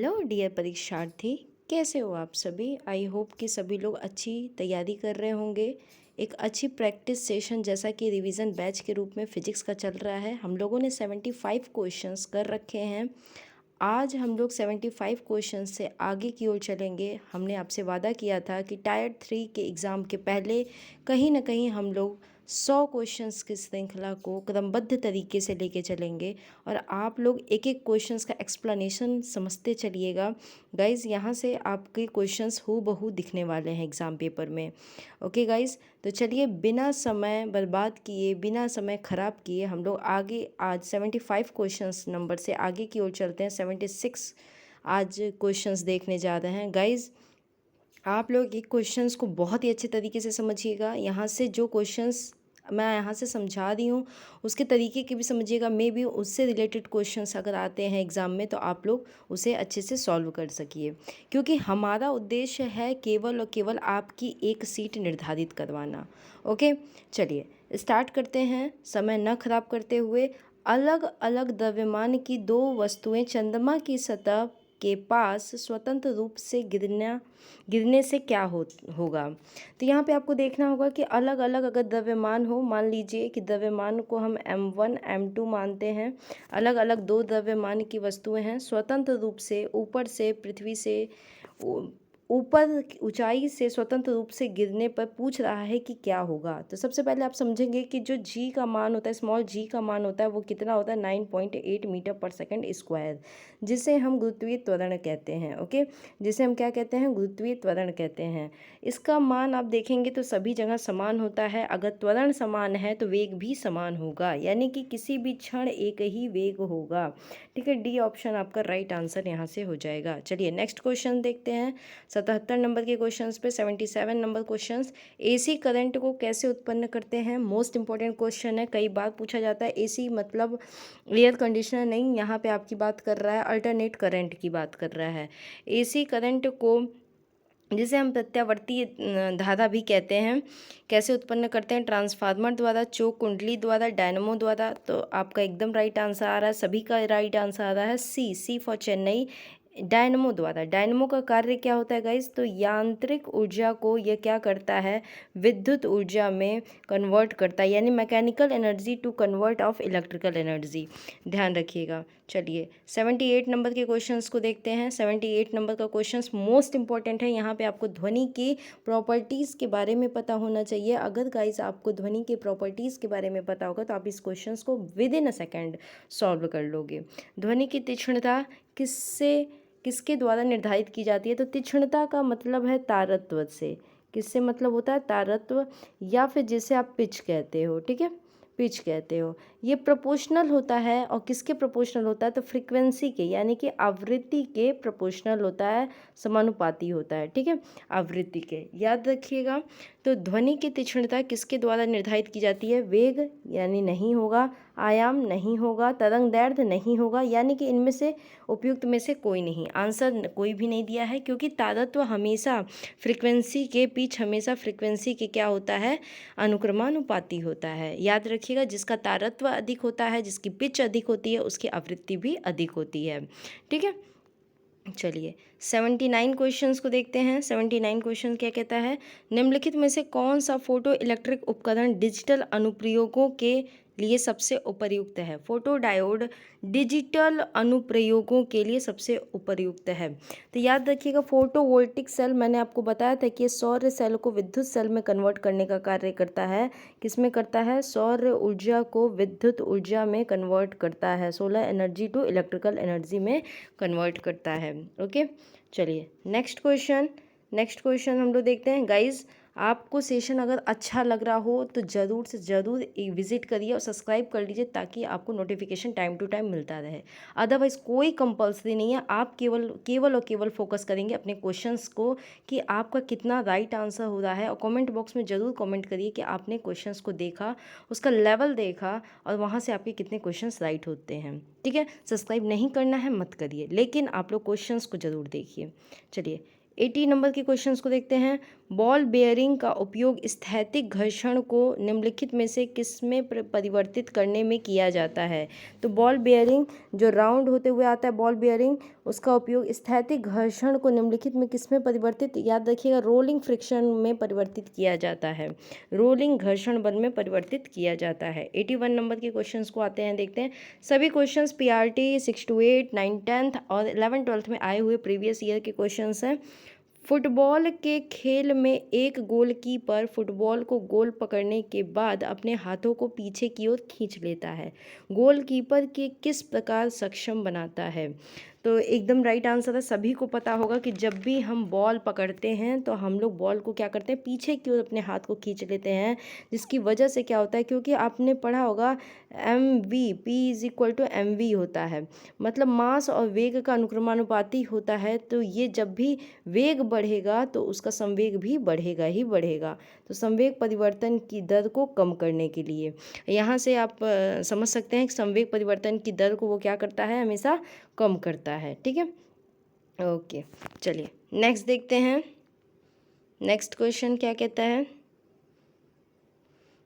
Hello dear परीक्षार्थी, कैसे हो आप सभी। आई होप कि सभी लोग अच्छी तैयारी कर रहे होंगे। एक अच्छी प्रैक्टिस सेशन जैसा कि रिवीजन बैच के रूप में फ़िज़िक्स का चल रहा है। हम लोगों ने 75 क्वेश्चंस कर रखे हैं। आज हम लोग 75 क्वेश्चन से आगे की ओर चलेंगे। हमने आपसे वादा किया था कि टायर 3 के एग्ज़ाम के पहले कहीं ना कहीं हम लोग 100 क्वेश्चंस की श्रृंखला को क्रमबद्ध तरीके से लेके चलेंगे और आप लोग एक एक क्वेश्चंस का एक्सप्लेनेशन समझते चलिएगा। गाइज़, यहाँ से आपके क्वेश्चंस हूबहू दिखने वाले हैं एग्ज़ाम पेपर में। ओके गाइज़, तो चलिए बिना समय बर्बाद किए, बिना समय ख़राब किए हम लोग आगे आज 75 क्वेश्चंस नंबर से आगे की ओर चलते हैं। 76 आज क्वेश्चंस देखने जा रहे हैं। गाइज़, आप लोग एक क्वेश्चंस को बहुत ही अच्छे तरीके से समझिएगा। यहाँ से जो क्वेश्चंस मैं यहाँ से समझा रही हूँ उसके तरीके के भी समझिएगा। मे भी उससे रिलेटेड क्वेश्चंस अगर आते हैं एग्ज़ाम में तो आप लोग उसे अच्छे से सॉल्व कर सकिए, क्योंकि हमारा उद्देश्य है केवल और केवल आपकी एक सीट निर्धारित करवाना। ओके, चलिए स्टार्ट करते हैं समय न खराब करते हुए। अलग अलग द्रव्यमान की दो वस्तुएं चंद्रमा की सतह के पास स्वतंत्र रूप से गिरने से क्या होगा। तो यहाँ पे आपको देखना होगा कि अलग अलग अगर द्रव्यमान हो, मान लीजिए कि द्रव्यमान को हम m1 m2 मानते हैं। अलग अलग दो द्रव्यमान की वस्तुएं हैं, स्वतंत्र रूप से ऊपर से पृथ्वी से ऊपर ऊंचाई से स्वतंत्र रूप से गिरने पर पूछ रहा है कि क्या होगा। तो सबसे पहले आप समझेंगे कि जो g का मान होता है, स्मॉल g का मान होता है, वो कितना होता है 9.8 मीटर पर सेकंड स्क्वायर, जिसे हम गुरुत्वीय त्वरण कहते हैं। ओके, जिसे हम क्या कहते हैं, गुरुत्वीय त्वरण कहते हैं। इसका मान आप देखेंगे तो सभी जगह समान होता है। अगर त्वरण समान है तो वेग भी समान होगा, यानी कि किसी भी क्षण एक ही वेग होगा। ठीक है, डी ऑप्शन आपका राइट आंसर यहाँ से हो जाएगा। चलिए नेक्स्ट क्वेश्चन देखते हैं। 77 नंबर के क्वेश्चंस पे 77 नंबर क्वेश्चंस, एसी करंट को कैसे उत्पन्न करते हैं। मोस्ट इंपॉर्टेंट क्वेश्चन है, कई बार पूछा जाता है। एसी मतलब एयर कंडीशनर नहीं, यहाँ पे आपकी बात कर रहा है अल्टरनेट करंट की बात कर रहा है। एसी करंट को, जिसे हम प्रत्यावर्ती धारा भी कहते हैं, कैसे उत्पन्न करते हैं। ट्रांसफार्मर द्वारा, चोक कुंडली द्वारा, डायनमो द्वारा। तो आपका एकदम राइट आंसर आ रहा है, सभी का राइट आंसर आ रहा है सी फॉर चेन्नई, डायनमो द्वारा। डायनमो का कार्य क्या होता है गाइस, तो यांत्रिक ऊर्जा को यह क्या करता है, विद्युत ऊर्जा में कन्वर्ट करता है, यानी mechanical energy to convert of electrical energy, ध्यान रखिएगा। चलिए 78 नंबर के क्वेश्चंस को देखते हैं। 78 नंबर का क्वेश्चंस मोस्ट इंपॉर्टेंट है। यहाँ पे आपको ध्वनि की प्रॉपर्टीज़ के बारे में पता होना चाहिए। अगर गाइस आपको ध्वनि के प्रॉपर्टीज़ के बारे में पता होगा तो आप इस क्वेश्चंस को with in a second solve कर लोगे। ध्वनि की तीक्ष्णता किसके द्वारा निर्धारित की जाती है, तो तीक्ष्णता का मतलब है तारत्व से। किससे मतलब होता है, तारत्व, या फिर जिसे आप पिच कहते हो। ठीक है, पिच कहते हो। ये प्रोपोर्शनल होता है, और किसके प्रोपोर्शनल होता है, तो फ्रीक्वेंसी के, यानी कि आवृत्ति के प्रोपोर्शनल होता है, समानुपाती होता है। ठीक है, आवृत्ति के, याद रखिएगा। तो ध्वनि की तीक्ष्णता किसके द्वारा निर्धारित की जाती है, वेग यानी नहीं होगा, आयाम नहीं होगा, तरंगदैर्घ्य नहीं होगा, यानी कि इनमें से उपयुक्त में से कोई नहीं। आंसर कोई भी नहीं दिया है, क्योंकि तारत्व हमेशा फ्रीक्वेंसी के, पिच हमेशा फ्रीक्वेंसी के क्या होता है, अनुक्रमानुपाती होता है। याद रखिएगा, जिसका तारत्व अधिक होता है, जिसकी पिच अधिक होती है, उसकी आवृत्ति भी अधिक होती है। ठीक है, चलिए 79 क्वेश्चंस को देखते हैं। 79 क्वेश्चन क्या कहता है, निम्नलिखित में से कौन सा फोटो इलेक्ट्रिक उपकरण डिजिटल अनुप्रयोगों के लिए सबसे उपयुक्त है। फोटो डायोड डिजिटल अनुप्रयोगों के लिए सबसे उपयुक्त है। तो याद रखिएगा, फोटोवोल्टिक सेल, मैंने आपको बताया था कि सौर सेल को विद्युत सेल में कन्वर्ट करने का कार्य करता है। किस में करता है, सौर ऊर्जा को विद्युत ऊर्जा में कन्वर्ट करता है, solar energy to electrical energy में कन्वर्ट करता है। ओके, चलिए नेक्स्ट क्वेश्चन हम लोग देखते हैं। गाइज, आपको सेशन अगर अच्छा लग रहा हो तो ज़रूर से ज़रूर विजिट करिए और सब्सक्राइब कर लीजिए, ताकि आपको नोटिफिकेशन टाइम टू टाइम मिलता रहे। अदरवाइज़ कोई कंपल्सरी नहीं है, आप केवल और केवल फोकस करेंगे अपने क्वेश्चंस को कि आपका कितना राइट आंसर हो रहा है। और कमेंट बॉक्स में ज़रूर कमेंट करिए कि आपने क्वेश्चंस को देखा, उसका लेवल देखा, और वहाँ से आपके कितने क्वेश्चंस राइट होते हैं। ठीक है, सब्सक्राइब नहीं करना है मत करिए, लेकिन आप लोग क्वेश्चंस को ज़रूर देखिए। चलिए 80 नंबर के क्वेश्चंस को देखते हैं। बॉल बेयरिंग का उपयोग स्थैतिक घर्षण को निम्नलिखित में से किस में परिवर्तित करने में किया जाता है। तो बॉल बेयरिंग जो राउंड होते हुए आता है बॉल बेयरिंग, उसका उपयोग स्थैतिक घर्षण को निम्नलिखित में किस में परिवर्तित, याद रखिएगा, रोलिंग फ्रिक्शन में परिवर्तित किया जाता है, रोलिंग घर्षण बल में परिवर्तित किया जाता है। 81 नंबर के क्वेश्चंस को आते हैं, देखते हैं। सभी क्वेश्चंस पीआरटी 6 to 8, 9, 10th और 11, 12th में आए हुए प्रीवियस ईयर के क्वेश्चंस हैं। फुटबॉल के खेल में एक गोलकीपर फुटबॉल को गोल पकड़ने के बाद अपने हाथों को पीछे की ओर खींच लेता है, गोलकीपर के किस प्रकार सक्षम बनाता है। तो एकदम राइट आंसर है। सभी को पता होगा कि जब भी हम बॉल पकड़ते हैं तो हम लोग बॉल को क्या करते हैं, पीछे की ओर अपने हाथ को खींच लेते हैं, जिसकी वजह से क्या होता है, क्योंकि आपने पढ़ा होगा P=mv होता है, मतलब मास और वेग का अनुक्रमानुपाती होता है। तो ये जब भी वेग बढ़ेगा तो उसका संवेग भी बढ़ेगा ही बढ़ेगा। तो संवेग परिवर्तन की दर को कम करने के लिए यहाँ से आप समझ सकते हैं कि संवेग परिवर्तन की दर को वो क्या करता है, हमेशा कम करता है। ठीक है, ओके, चलिए नेक्स्ट देखते हैं। नेक्स्ट क्वेश्चन क्या कहता है।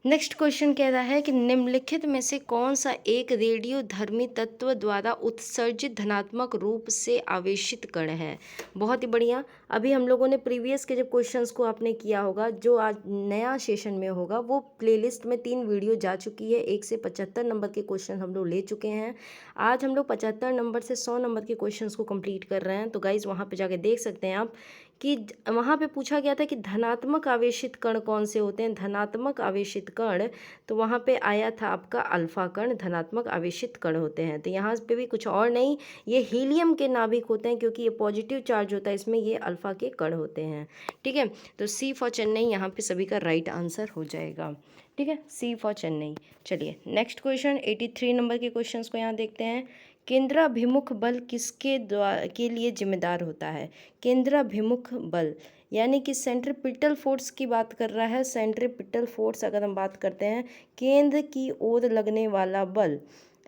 नेक्स्ट क्वेश्चन कह रहा है कि निम्नलिखित में से कौन सा एक रेडियोधर्मी तत्व द्वारा उत्सर्जित धनात्मक रूप से आवेशित कण है। बहुत ही बढ़िया। अभी हम लोगों ने प्रीवियस के जब क्वेश्चंस को आपने किया होगा, जो आज नया सेशन में होगा वो प्लेलिस्ट में 3 वीडियो जा चुकी है। 1 से 75 नंबर के क्वेश्चन हम लोग ले चुके हैं। आज हम लोग 75 नंबर से 100 नंबर के क्वेश्चंस को कंप्लीट कर रहे हैं। तो गाइज वहाँ पर जाके देख सकते हैं आप कि वहाँ पे पूछा गया था कि धनात्मक आवेशित कण कौन से होते हैं। धनात्मक आवेशित कण, तो वहाँ पे आया था आपका अल्फा कण धनात्मक आवेशित कण होते हैं। तो यहाँ पे भी कुछ और नहीं, ये हीलियम के नाभिक होते हैं, क्योंकि ये पॉजिटिव चार्ज होता है इसमें, ये अल्फा के कण होते हैं। ठीक है, तो सी फॉर चेन्नई यहाँ पे सभी का राइट आंसर हो जाएगा। ठीक है, सी फॉर चेन्नई। चलिए नेक्स्ट क्वेश्चन 83 नंबर के क्वेश्चन को यहाँ देखते हैं। केंद्राभिमुख बल किसके द्वारा के लिए जिम्मेदार होता है। केंद्राभिमुख बल यानी कि सेंट्रीपिटल फोर्स की बात कर रहा है। सेंट्रीपिटल फोर्स अगर हम बात करते हैं, केंद्र की ओर लगने वाला बल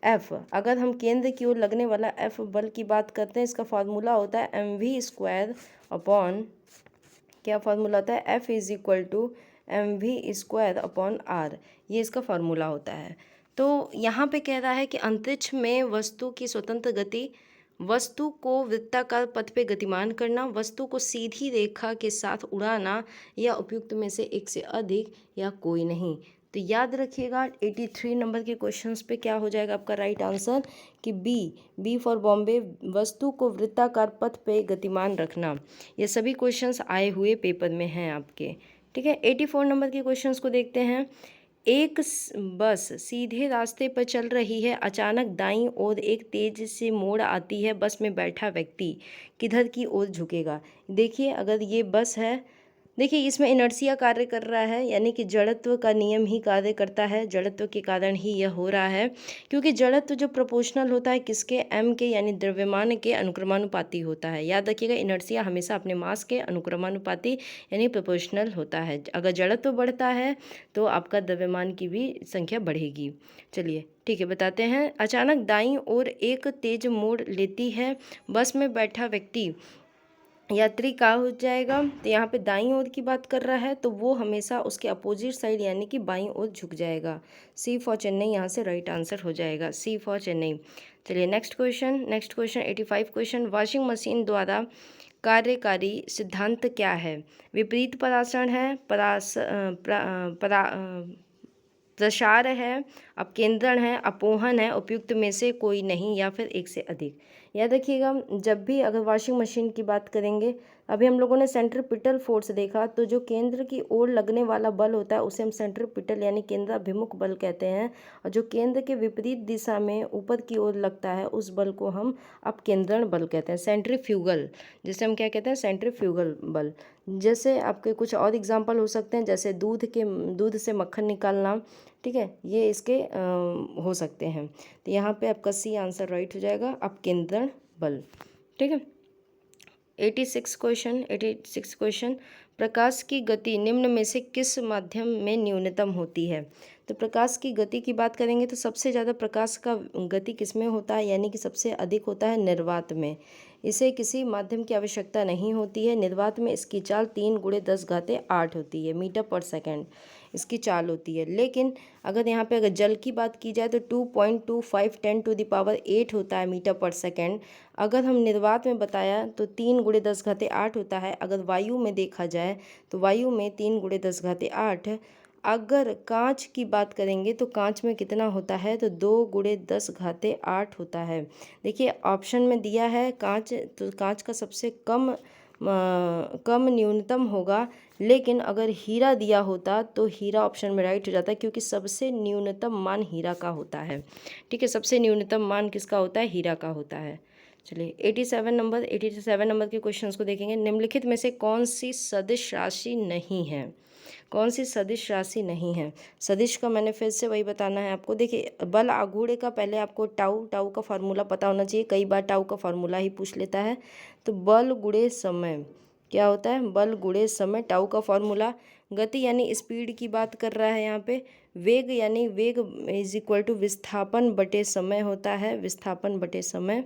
F, अगर हम केंद्र की ओर लगने वाला F बल की बात करते हैं, इसका फार्मूला होता है mv² अपॉन, क्या फार्मूला होता है, F=mv² अपॉन r, ये इसका फार्मूला होता है। तो यहाँ पे कह रहा है कि अंतरिक्ष में वस्तु की स्वतंत्र गति, वस्तु को वृत्ताकार पथ पे गतिमान करना, वस्तु को सीधी रेखा के साथ उड़ाना, या उपयुक्त में से एक से अधिक या कोई नहीं। तो याद रखिएगा 83 नंबर के क्वेश्चंस पे क्या हो जाएगा आपका राइट आंसर, कि बी फॉर बॉम्बे, वस्तु को वृत्ताकार पथ पे गतिमान रखना। ये सभी क्वेश्चंस आए हुए पेपर में हैं आपके। ठीक है, 84 नंबर के क्वेश्चंस को देखते हैं। एक बस सीधे रास्ते पर चल रही है, अचानक दाईं ओर एक तेज से मोड़ आती है, बस में बैठा व्यक्ति किधर की ओर झुकेगा। देखिए अगर ये बस है, देखिए इसमें इनर्शिया कार्य कर रहा है, यानी कि जड़त्व का नियम ही कार्य करता है, जड़त्व के कारण ही यह हो रहा है, क्योंकि जड़त्व जो प्रोपोर्शनल होता है किसके, m के, यानी द्रव्यमान के अनुक्रमानुपाती होता है। याद रखिएगा इनर्शिया हमेशा अपने मास के अनुक्रमानुपाती यानी प्रोपोर्शनल होता है। अगर जड़त्व बढ़ता है तो आपका द्रव्यमान की भी संख्या बढ़ेगी। चलिए ठीक है, बताते हैं। अचानक दाईं ओर एक तेज मोड़ लेती है, बस में बैठा व्यक्ति यात्री का हो जाएगा। तो यहाँ पे दाईं ओर की बात कर रहा है, तो वो हमेशा उसके अपोजिट साइड यानी कि बाईं ओर झुक जाएगा। सी फॉर चेन्नई यहाँ से राइट आंसर हो जाएगा, सी फॉर चेन्नई। चलिए next question 85 question. Washing machine द्वारा कार्यकारी सिद्धांत क्या है। विपरीत परासरण है, प्रसार है, अपकेंद्रण है, अपोहन है, उपयुक्त में से कोई नहीं, या फिर एक से अधिक। याद रखिएगा जब भी अगर वॉशिंग मशीन की बात करेंगे, अभी हम लोगों ने सेंट्रीपिटल फोर्स देखा, तो जो केंद्र की ओर लगने वाला बल होता है उसे हम सेंट्रीपिटल यानी केंद्राभिमुख बल कहते हैं, और जो केंद्र के विपरीत दिशा में ऊपर की ओर लगता है उस बल को हम अपकेंद्रण बल कहते हैं, सेंट्रीफ्यूगल, जिसे हम क्या कहते हैं, सेंट्रीफ्यूगल बल। जैसे आपके कुछ और एग्जाम्पल हो सकते हैं, जैसे दूध से मक्खन निकालना। ठीक है, ये इसके हो सकते हैं। तो यहाँ पे आपका सी आंसर राइट हो जाएगा, अपकेंद्रण बल। ठीक है, 86 क्वेश्चन। प्रकाश की गति निम्न में से किस माध्यम में न्यूनतम होती है। तो प्रकाश की गति की बात करेंगे तो सबसे ज़्यादा प्रकाश का गति किस में होता है, यानी कि सबसे अधिक होता है निर्वात में। इसे किसी माध्यम की आवश्यकता नहीं होती है। निर्वात में इसकी चाल 3 × 10⁸ होती है, मीटर पर सेकंड इसकी चाल होती है। लेकिन अगर यहाँ पे अगर जल की बात की जाए तो 2.25 10⁸ होता है मीटर पर सेकंड। अगर हम निर्वात में बताया तो 3 × 10⁸ होता है। अगर वायु में देखा जाए तो वायु में 3 × 10⁸। अगर कांच की बात करेंगे तो कांच में कितना होता है, तो 2 × 10⁸ होता है। देखिए ऑप्शन में दिया है कांच, तो कांच का सबसे कम न्यूनतम होगा। लेकिन अगर हीरा दिया होता तो हीरा ऑप्शन में राइट हो जाता है, क्योंकि सबसे न्यूनतम मान हीरा का होता है। ठीक है, सबसे न्यूनतम मान किसका होता है, हीरा का होता है। चलिए 87 नंबर के क्वेश्चंस को देखेंगे। निम्नलिखित में से कौन सी सदिश राशि नहीं है, कौन सी सदिश राशि नहीं है। सदिश का मैंने फिर से वही बताना है आपको। देखिए बल आघूर्ण का पहले आपको टाउ का फार्मूला पता होना चाहिए, कई बार टाउ का फार्मूला ही पूछ लेता है। तो बल गुणे समय क्या होता है, बल गुणे समय, टाउ का फार्मूला। गति यानी स्पीड की बात कर रहा है यहाँ पे। वेग यानी वेग इज इक्वल टू विस्थापन बटे समय होता है, विस्थापन बटे समय,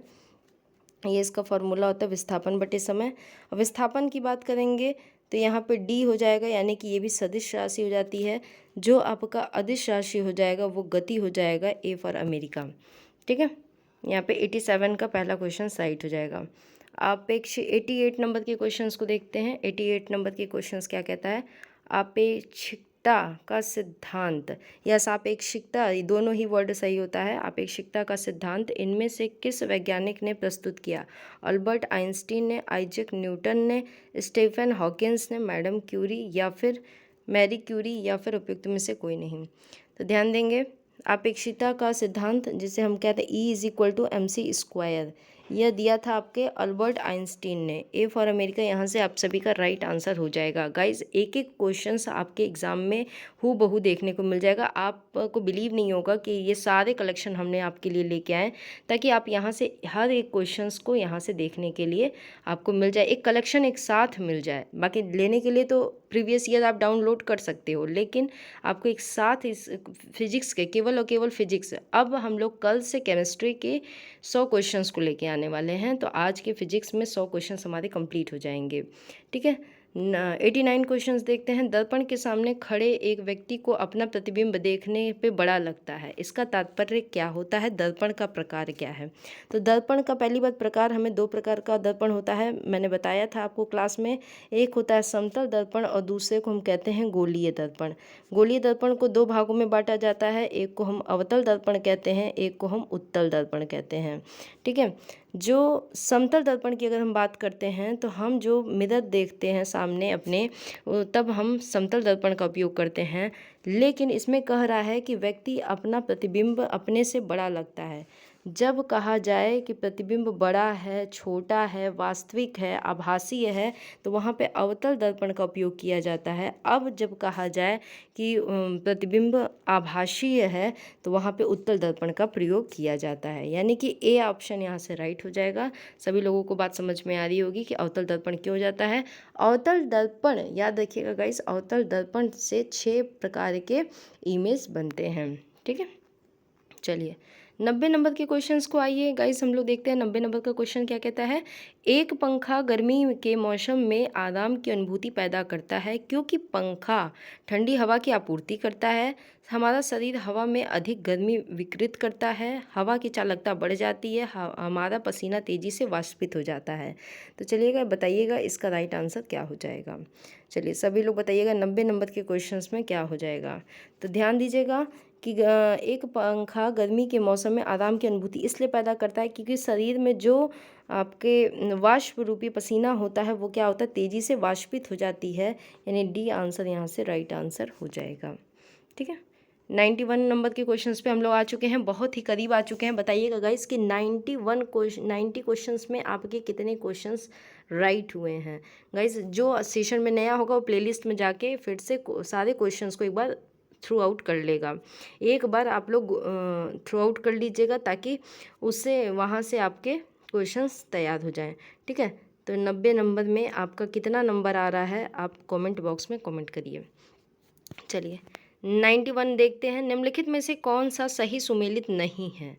ये इसका फार्मूला होता है, विस्थापन बटे समय। विस्थापन की बात करेंगे तो यहाँ पे डी हो जाएगा, यानी कि ये भी सदिश राशि हो जाती है। जो आपका अदिश राशि हो जाएगा वो गति हो जाएगा, ए फॉर अमेरिका। ठीक है, यहाँ पे 87 का पहला क्वेश्चन राइट हो जाएगा। आपेक्ष 88 नंबर के क्वेश्चंस को देखते हैं। 88 नंबर के क्वेश्चंस क्या कहता है, आपेक्षिकता का सिद्धांत या सापेक्षिकता, ये दोनों ही वर्ड सही होता है। आपेक्षिकता का सिद्धांत इनमें से किस वैज्ञानिक ने प्रस्तुत किया। अल्बर्ट आइंस्टीन ने, आइजैक न्यूटन ने, स्टीफन हॉकिंस ने, मैडम क्यूरी या फिर मैरी क्यूरी, या फिर उपयुक्त में से कोई नहीं। तो ध्यान देंगे, आपेक्षिकता का सिद्धांत जिसे हम कहते हैं E = mc², यह दिया था आपके अल्बर्ट आइंस्टीन ने। ए फॉर अमेरिका यहाँ से आप सभी का राइट आंसर हो जाएगा। गाइज एक एक क्वेश्चंस आपके एग्जाम में हूबहू देखने को मिल जाएगा। आपको बिलीव नहीं होगा कि ये सारे कलेक्शन हमने आपके लिए लेके आए, ताकि आप यहाँ से हर एक क्वेश्चंस को यहाँ से देखने के लिए आपको मिल जाए, एक कलेक्शन एक साथ मिल जाए। बाकी लेने के लिए तो प्रीवियस ईयर आप डाउनलोड कर सकते हो, लेकिन आपको एक साथ इस फिजिक्स के केवल और केवल फिजिक्स, अब हम लोग कल से केमिस्ट्री के 100 क्वेश्चंस को लेके आने वाले हैं। तो आज के फिजिक्स में 100 क्वेश्चंस हमारे कंप्लीट हो जाएंगे। ठीक है, 89 क्वेश्चंस देखते हैं। दर्पण के सामने खड़े एक व्यक्ति को अपना प्रतिबिंब देखने पे बड़ा लगता है, इसका तात्पर्य क्या होता है। दर्पण का प्रकार क्या है। तो दर्पण का पहली बात प्रकार, हमें 2 प्रकार का दर्पण होता है, मैंने बताया था आपको क्लास में। एक होता है समतल दर्पण और दूसरे को हम कहते हैं गोलीय दर्पण। गोलीय दर्पण को 2 भागों में बांटा जाता है, एक को हम अवतल दर्पण कहते हैं, एक को हम उत्तल दर्पण कहते हैं। ठीक है, जो समतल दर्पण की अगर हम बात करते हैं तो हम जो मिरर देखते हैं सामने अपने, तब हम समतल दर्पण का उपयोग करते हैं। लेकिन इसमें कह रहा है कि व्यक्ति अपना प्रतिबिंब अपने से बड़ा लगता है। जब कहा जाए कि प्रतिबिंब बड़ा है, छोटा है, वास्तविक है, आभासीय है, तो वहाँ पे अवतल दर्पण का उपयोग किया जाता है। अब जब कहा जाए कि प्रतिबिंब आभासीय है, तो वहाँ पे उत्तल दर्पण का प्रयोग किया जाता है। यानी कि ए ऑप्शन यहाँ से राइट हो जाएगा। सभी लोगों को बात समझ में आ रही होगी कि अवतल दर्पण क्यों हो जाता है। अवतल दर्पण याद रखिएगा गाइस, अवतल दर्पण से 6 प्रकार के इमेज बनते हैं। ठीक है, चलिए 90 नंबर के क्वेश्चंस को आइए गाइस हम लोग देखते हैं। 90 नंबर का क्वेश्चन क्या कहता है, एक पंखा गर्मी के मौसम में आराम की अनुभूति पैदा करता है, क्योंकि पंखा ठंडी हवा की आपूर्ति करता है। हमारा शरीर हवा में अधिक गर्मी विकृत करता है, हवा की चालकता बढ़ जाती है, हमारा पसीना तेज़ी से वाष्पित हो जाता है। तो चलिएगा बताइएगा इसका राइट आंसर क्या हो जाएगा। चलिए सभी लोग बताइएगा 90 नंबर के क्वेश्चंस में क्या हो जाएगा। तो ध्यान दीजिएगा कि एक पंखा गर्मी के मौसम में आराम की अनुभूति इसलिए पैदा करता है क्योंकि शरीर में जो आपके वाष्प रूपी पसीना होता है वो क्या होता है, तेज़ी से वाष्पित हो जाती है। यानी डी आंसर यहाँ से राइट आंसर हो जाएगा। ठीक है, 91 नंबर के क्वेश्चंस पे हम लोग आ चुके हैं, बहुत ही करीब आ चुके हैं। बताइएगा गाइस कि 90 क्वेश्चंस में आपके कितने क्वेश्चंस राइट हुए हैं। गाइस जो सेशन में नया होगा वो प्लेलिस्ट में जाके फिर से सारे क्वेश्चंस को एक बार थ्रू आउट कर लेगा। एक बार आप लोग थ्रू आउट कर लीजिएगा ताकि उससे वहाँ से आपके क्वेश्चंस तैयार हो जाएं। ठीक है, तो 90 नंबर में आपका कितना नंबर आ रहा है आप कमेंट बॉक्स में कमेंट करिए। चलिए 91 देखते हैं। निम्नलिखित में से कौन सा सही सुमेलित नहीं है।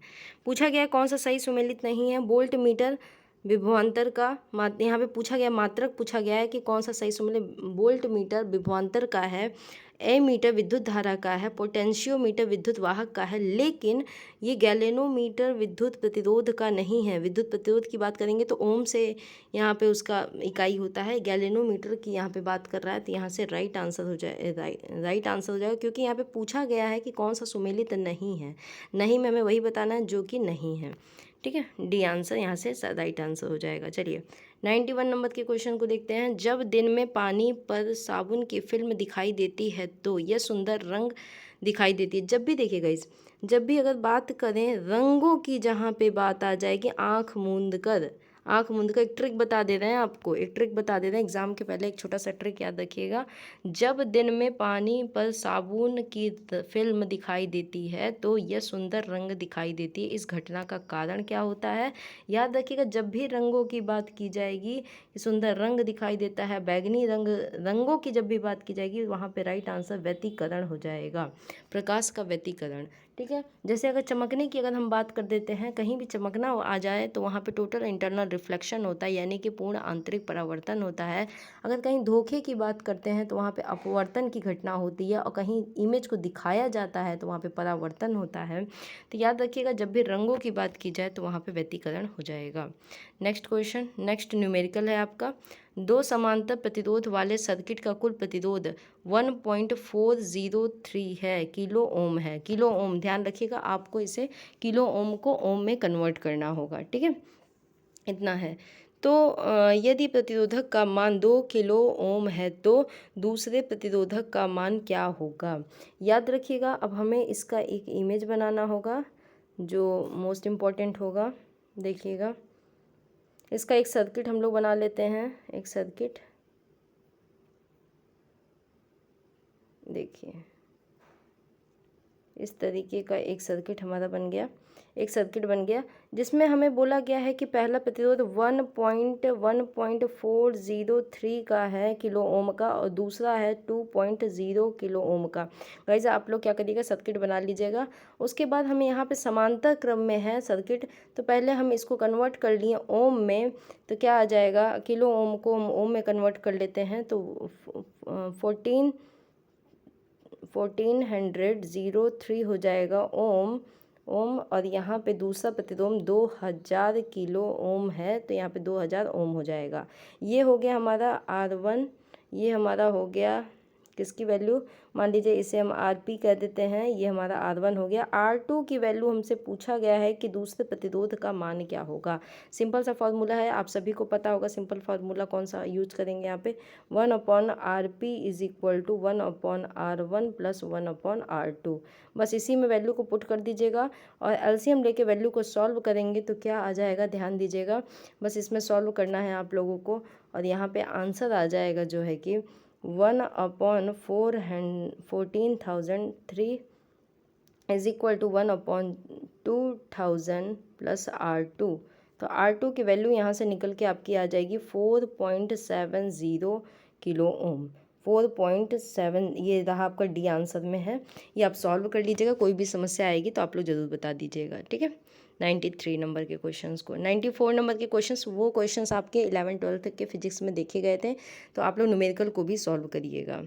पूछा गया कौन सा सही सुमेलित नहीं है। वोल्ट मीटर विभवांतर का यहाँ पे पूछा गया, मात्रक पूछा गया है कि कौन सा सही मतलब वोल्ट मीटर विभवांतर का है, एमीटर विद्युत धारा का है, पोटेंशियोमीटर विद्युत वाहक का है, लेकिन ये गैलेनोमीटर विद्युत प्रतिरोध का नहीं है। विद्युत प्रतिरोध की बात करेंगे तो ओम से यहाँ पे उसका इकाई होता है, गैलेनोमीटर की यहाँ पे बात कर रहा है, तो यहाँ से राइट आंसर हो जाए, राइट आंसर हो जाएगा, क्योंकि यहाँ पे पूछा गया है कि कौन सा सुमेलित नहीं है। नहीं में हमें वही बताना है जो कि नहीं है, ठीक है। डी आंसर यहाँ से राइट आंसर हो जाएगा। चलिए 91 नंबर के क्वेश्चन को देखते हैं। जब दिन में पानी पर साबुन की फिल्म दिखाई देती है तो यह सुंदर रंग दिखाई देती है। जब भी देखिएगा इस, जब भी अगर बात करें रंगों की, जहाँ पे बात आ जाएगी आँख मूंद कर, आँख मूंद कर, एक ट्रिक बता दे रहे हैं आपको, एक ट्रिक बता दे रहे हैं एग्जाम के पहले, एक छोटा सा ट्रिक याद रखिएगा। जब दिन में पानी पर साबुन की फिल्म दिखाई देती है तो यह सुंदर रंग दिखाई देती है। इस घटना का कारण क्या होता है, याद रखिएगा। जब भी रंगों की बात की जाएगी, सुंदर रंग दिखाई देता है, बैगनी रंग, रंगों की जब भी बात की जाएगी वहाँ पे राइट आंसर व्यतिकरण हो जाएगा, प्रकाश का व्यतिकरण, ठीक है। जैसे अगर चमकने की अगर हम बात कर देते हैं, कहीं भी चमकना आ जाए तो वहाँ पे टोटल इंटरनल रिफ्लेक्शन होता है, यानी कि पूर्ण आंतरिक परावर्तन होता है। अगर कहीं धोखे की बात करते हैं तो वहाँ पे अपवर्तन की घटना होती है, और कहीं इमेज को दिखाया जाता है तो वहाँ पे परावर्तन होता है। तो याद रखिएगा जब भी रंगों की बात की जाए तो वहाँ पे व्यतिकरण हो जाएगा। नेक्स्ट क्वेश्चन, नेक्स्ट न्यूमेरिकल है आपका। दो समांतर प्रतिरोध वाले सर्किट का कुल प्रतिरोध 1.403 है, किलो ओम है। किलो ओम, ध्यान रखिएगा आपको इसे किलो ओम को ओम में कन्वर्ट करना होगा, ठीक है, इतना है। तो यदि प्रतिरोधक का मान 2 किलो ओम है तो दूसरे प्रतिरोधक का मान क्या होगा, याद रखिएगा। अब हमें इसका एक इमेज बनाना होगा जो मोस्ट इम्पॉर्टेंट होगा। देखिएगा इसका एक सर्किट हम लोग बना लेते हैं, एक सर्किट, देखिए इस तरीके का एक सर्किट हमारा बन गया, एक सर्किट बन गया जिसमें हमें बोला गया है कि पहला प्रतिरोध 1.403 का है किलो ओम का, और दूसरा है 2.0 किलो ओम का। गाइस आप लोग क्या करिएगा, सर्किट बना लीजिएगा। उसके बाद हमें यहाँ पे समांतर क्रम में है सर्किट, तो पहले हम इसको कन्वर्ट कर लिए ओम में, तो क्या आ जाएगा, किलो ओम को हम ओम में कन्वर्ट कर लेते हैं तो 1403 हो जाएगा ओम, और यहाँ पे दूसरा प्रतिरोध 2000 किलो ओम है, तो यहाँ पे 2000 ओम हो जाएगा। ये हो गया हमारा R1, ये हमारा हो गया किसकी वैल्यू, मान लीजिए इसे हम RP कह देते हैं, ये हमारा R1 हो गया। R2 की वैल्यू हमसे पूछा गया है कि दूसरे प्रतिरोध का मान क्या होगा। सिंपल सा फार्मूला है, आप सभी को पता होगा सिंपल फार्मूला कौन सा यूज करेंगे यहाँ पे, 1/RP is equal to 1/R1 plus 1/R2। बस इसी में वैल्यू को पुट कर दीजिएगा, और एलसीएम लेके वैल्यू को सॉल्व करेंगे तो क्या आ जाएगा, ध्यान दीजिएगा। बस इसमें सॉल्व करना है आप लोगों को, और यहाँ पे आंसर आ जाएगा जो है कि 1/1403 is equal to 1/2000 plus R2। तो R2 की वैल्यू यहाँ से निकल के आपकी आ जाएगी 4.70 किलो ओम, 4.7, ये रहा आपका डी आंसर में है। ये आप सॉल्व कर लीजिएगा, कोई भी समस्या आएगी तो आप लोग ज़रूर बता दीजिएगा, ठीक है। 93 नंबर के क्वेश्चंस को, 94 नंबर के क्वेश्चंस, वो क्वेश्चंस आपके 11-12 के फिजिक्स में देखे गए थे, तो आप लोग न्यूमेरिकल को भी सॉल्व करिएगा,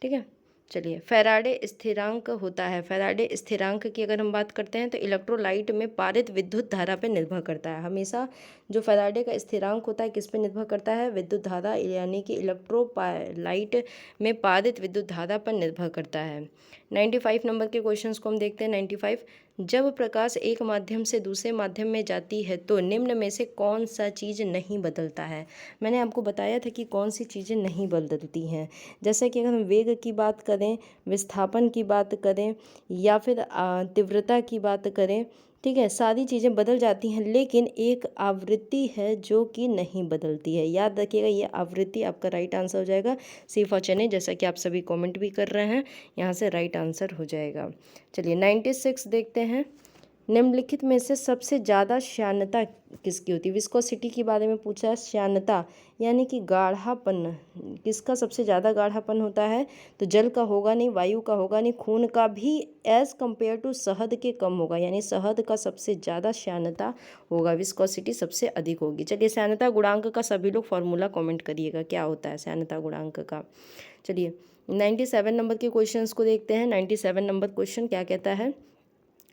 ठीक है। चलिए, फैराडे स्थिरांक होता है। फैराडे स्थिरांक की अगर हम बात करते हैं तो इलेक्ट्रोलाइट में पारित विद्युत धारा पर निर्भर करता है। हमेशा जो फैराडे का स्थिरांक होता है किस पे निर्भर करता है, विद्युत धारा, यानी कि इलेक्ट्रोलाइट में पारित विद्युत धारा पर निर्भर करता है। 95 नंबर के क्वेश्चंस को हम देखते हैं। 95, जब प्रकाश एक माध्यम से दूसरे माध्यम में जाती है तो निम्न में से कौन सा चीज़ नहीं बदलता है। मैंने आपको बताया था कि कौन सी चीज़ें नहीं बदलती हैं, जैसे कि अगर हम वेग की बात करें, विस्थापन की बात करें, या फिर तीव्रता की बात करें, ठीक है, सारी चीज़ें बदल जाती हैं, लेकिन एक आवृत्ति है जो कि नहीं बदलती है। याद रखिएगा ये आवृत्ति आपका राइट आंसर हो जाएगा। सी फॉर चने, जैसा कि आप सभी कमेंट भी कर रहे हैं, यहाँ से राइट आंसर हो जाएगा। चलिए 96 देखते हैं। निम्नलिखित में से सबसे ज़्यादा श्यानता किसकी होती है? विस्कोसिटी के बारे में पूछा है। श्यानता यानी कि गाढ़ापन किसका सबसे ज़्यादा गाढ़ापन होता है? तो जल का होगा नहीं, वायु का होगा नहीं, खून का भी एज़ कम्पेयर टू शहद के कम होगा, यानी शहद का सबसे ज़्यादा श्यानता होगा, विस्कोसिटी सबसे अधिक होगी। चलिए श्यानता गुणांक का सभी लोग फॉर्मूला कमेंट करिएगा क्या होता है श्यानता गुणांक का। चलिए 97 नंबर के क्वेश्चंस को देखते हैं। 97 नंबर क्वेश्चन क्या कहता है?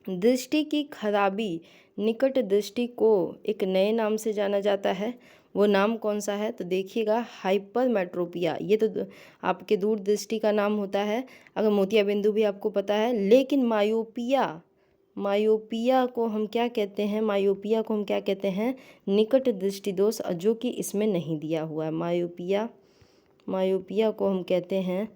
दृष्टि की खराबी निकट दृष्टि को एक नए नाम से जाना जाता है, वो नाम कौन सा है? तो देखिएगा हाइपरमेट्रोपिया, ये तो आपके दूर दृष्टि का नाम होता है। अगर मोतियाबिंदु भी आपको पता है, लेकिन मायोपिया को हम क्या कहते हैं? मायोपिया को हम क्या कहते हैं? निकट दृष्टि दोष, जो कि इसमें नहीं दिया हुआ है। मायोपिया को हम कहते हैं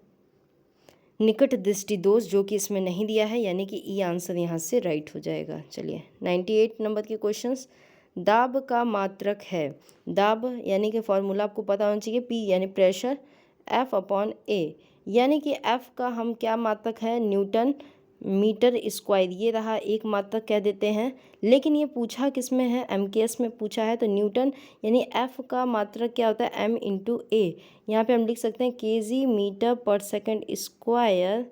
निकट दृष्टि दोष, जो कि इसमें नहीं दिया है, यानी कि ई आंसर यहाँ से राइट हो जाएगा। चलिए 98 नंबर के क्वेश्चंस। दाब का मात्रक है, दाब यानी कि फॉर्मूला आपको पता होना चाहिए, पी यानी प्रेशर, एफ अपॉन ए, यानी कि एफ का हम क्या मात्रक है? न्यूटन मीटर स्क्वायर, ये रहा एक मात्रक कह देते हैं। लेकिन ये पूछा किस में है? एमकेएस में पूछा है, तो न्यूटन यानी एफ का मात्रक क्या होता है? एम इंटू ए। यहाँ पे हम लिख सकते हैं केजी मीटर पर सेकंड स्क्वायर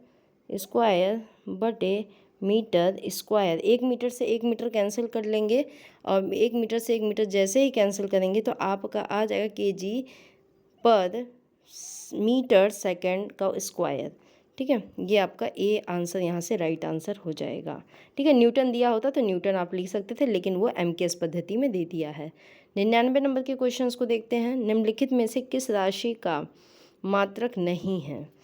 बटे मीटर स्क्वायर। 1 मीटर से 1 मीटर कैंसिल कर लेंगे, और 1 मीटर से 1 मीटर जैसे ही कैंसिल करेंगे तो आपका आ जाएगा केजी पर मीटर सेकंड का स्क्वायर। ठीक है, ये आपका ए आंसर यहाँ से राइट आंसर हो जाएगा। ठीक है, न्यूटन दिया होता तो न्यूटन आप लिख सकते थे, लेकिन वो एमकेएस पद्धति में दे दिया है। 99 नंबर के क्वेश्चंस को देखते हैं। निम्नलिखित में से किस राशि का मात्रक नहीं है?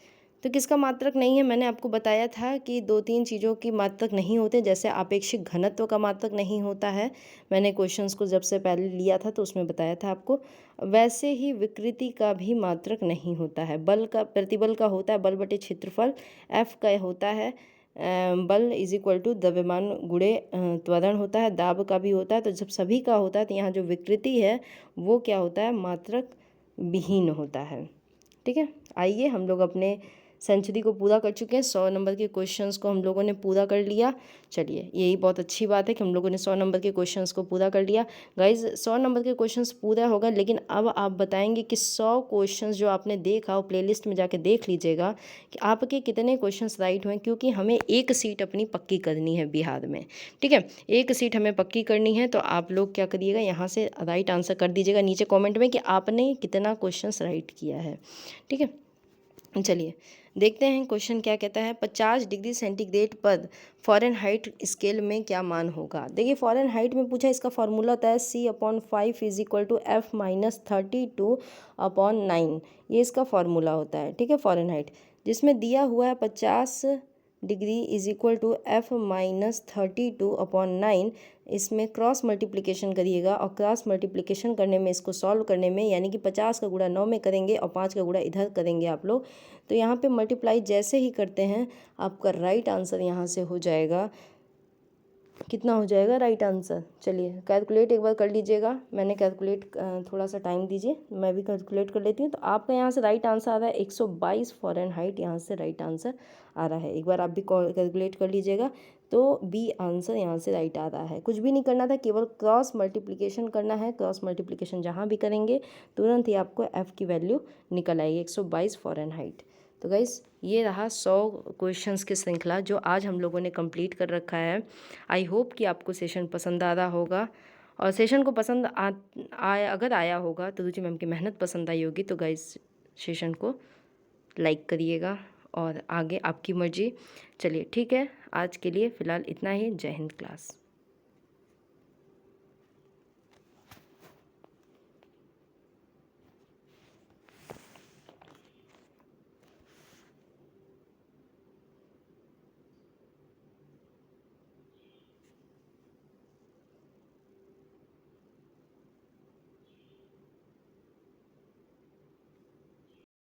तो किसका मात्रक नहीं है? मैंने आपको बताया था कि 2-3 चीज़ों की मात्रक नहीं होते, जैसे आपेक्षिक घनत्व का मात्रक नहीं होता है, मैंने क्वेश्चंस को जब से पहले लिया था तो उसमें बताया था आपको। वैसे ही विकृति का भी मात्रक नहीं होता है। बल का, प्रतिबल का होता है बल बटे क्षेत्रफल, एफ का होता है बल इज इक्वल टू द्रव्यमान गुणे त्वरण होता है, दाब का भी होता है। तो जब सभी का होता है तो यहाँ जो विकृति है वो क्या होता है? मात्रक विहीन होता है। ठीक है, आइए हम लोग अपने सेंचुरी को पूरा कर चुके हैं। 100 नंबर के क्वेश्चंस को हम लोगों ने पूरा कर लिया। चलिए यही बहुत अच्छी बात है कि हम लोगों ने 100 नंबर के क्वेश्चंस को पूरा कर लिया। गाइज 100 नंबर के क्वेश्चंस पूरा होगा, लेकिन अब आप बताएंगे कि 100 क्वेश्चंस जो आपने देखा वो प्लेलिस्ट में जाके देख लीजिएगा कि आपके कितने क्वेश्चंस राइट हुए, क्योंकि हमें एक सीट अपनी पक्की करनी है बिहार में। ठीक है, एक सीट हमें पक्की करनी है, तो आप लोग क्या करिएगा, यहाँ से राइट आंसर कर दीजिएगा नीचे कॉमेंट में कि आपने कितना क्वेश्चन राइट किया है। ठीक है, चलिए देखते हैं क्वेश्चन क्या कहता है। 50 डिग्री सेंटीग्रेड पर फ़ारेनहाइट स्केल में क्या मान होगा? देखिए फ़ारेनहाइट में पूछा, इसका फॉर्मूला होता है C/5 is equal to F-32/9, ये इसका फॉर्मूला होता है। ठीक है, फ़ारेनहाइट जिसमें दिया हुआ है 50 degree is equal to F-32/9, इसमें क्रॉस मल्टीप्लिकेशन करिएगा, और क्रॉस मल्टीप्लिकेशन करने में, इसको सॉल्व करने में, यानी कि 50 का गुणा 9 में करेंगे और 5 का गुणा इधर करेंगे आप लोग, तो यहाँ पे मल्टीप्लाई जैसे ही करते हैं आपका राइट आंसर यहाँ से हो जाएगा, कितना हो जाएगा राइट आंसर? चलिए कैलकुलेट एक बार कर लीजिएगा। मैंने कैलकुलेट, थोड़ा सा टाइम दीजिए, मैं भी कैलकुलेट कर लेती हूँ। तो आपका यहाँ से राइट आंसर आ रहा है 122 फ़ारेनहाइट, यहाँ से राइट आंसर आ रहा है। एक बार आप भी कैलकुलेट कर लीजिएगा, तो बी आंसर यहाँ से राइट आ रहा है। कुछ भी नहीं करना था, केवल क्रॉस मल्टीप्लिकेशन करना है। क्रॉस मल्टीप्लिकेशन जहाँ भी करेंगे तुरंत ही आपको एफ़ की वैल्यू निकल आएगी, 122 फ़ारेनहाइट। तो गाइस ये रहा 100 क्वेश्चंस की श्रृंखला जो आज हम लोगों ने कंप्लीट कर रखा है। आई होप कि आपको सेशन पसंद आ रहा होगा, और सेशन को पसंद अगर आया होगा तो रुचि मैम की मेहनत पसंद आई होगी, तो गाइस सेशन को लाइक करिएगा, और आगे आपकी मर्जी। चलिए ठीक है, आज के लिए फ़िलहाल इतना ही। जय हिंद क्लास।